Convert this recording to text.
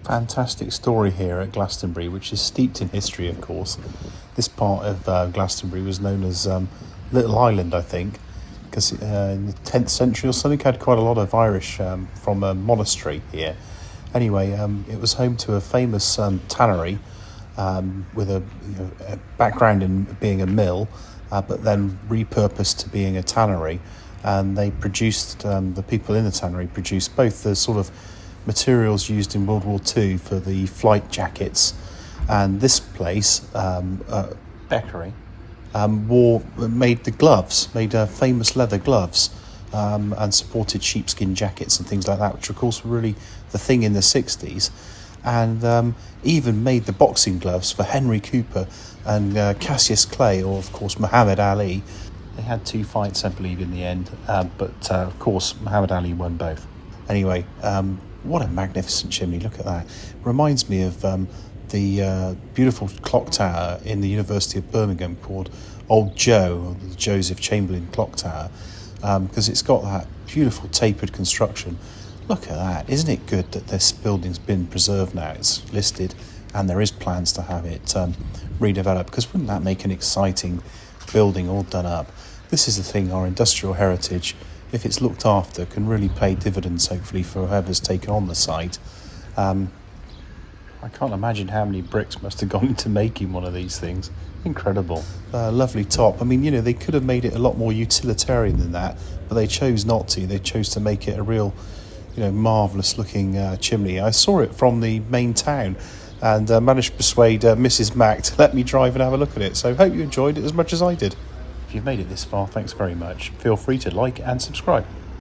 Fantastic story here at Glastonbury, which is steeped in history, of course. This part of Glastonbury was known as Little Island, I think, because in the 10th century or something had quite a lot of Irish from a monastery here. Anyway, it was home to a famous tannery with a background in being a mill, but then repurposed to being a tannery. And they produced, the people in the tannery produced both the sort of materials used in World War II for the flight jackets, and this place, Beckery, made the gloves, made famous leather gloves, and supported sheepskin jackets and things like that, which of course were really the thing in the 60s, and even made the boxing gloves for Henry Cooper and Cassius Clay, or of course Muhammad Ali. They had 2 fights, I believe, in the end, but of course Muhammad Ali won both. Anyway, what a magnificent chimney, look at that. Reminds me of the beautiful clock tower in the University of Birmingham called Old Joe, or the Joseph Chamberlain Clock Tower, because it's got that beautiful tapered construction. Look at that. Isn't it good that this building's been preserved now? It's listed and there is plans to have it redeveloped, because wouldn't that make an exciting building all done up? This is the thing, our industrial heritage, if it's looked after, can really pay dividends, hopefully, for whoever's taken on the site. I can't imagine how many bricks must have gone into making one of these things. Incredible. Lovely top. I mean, they could have made it a lot more utilitarian than that, but they chose not to. They chose to make it a real, marvellous looking chimney. I saw it from the main town and managed to persuade Mrs. Mac to let me drive and have a look at it. So hope you enjoyed it as much as I did. If you've made it this far, thanks very much. Feel free to like and subscribe.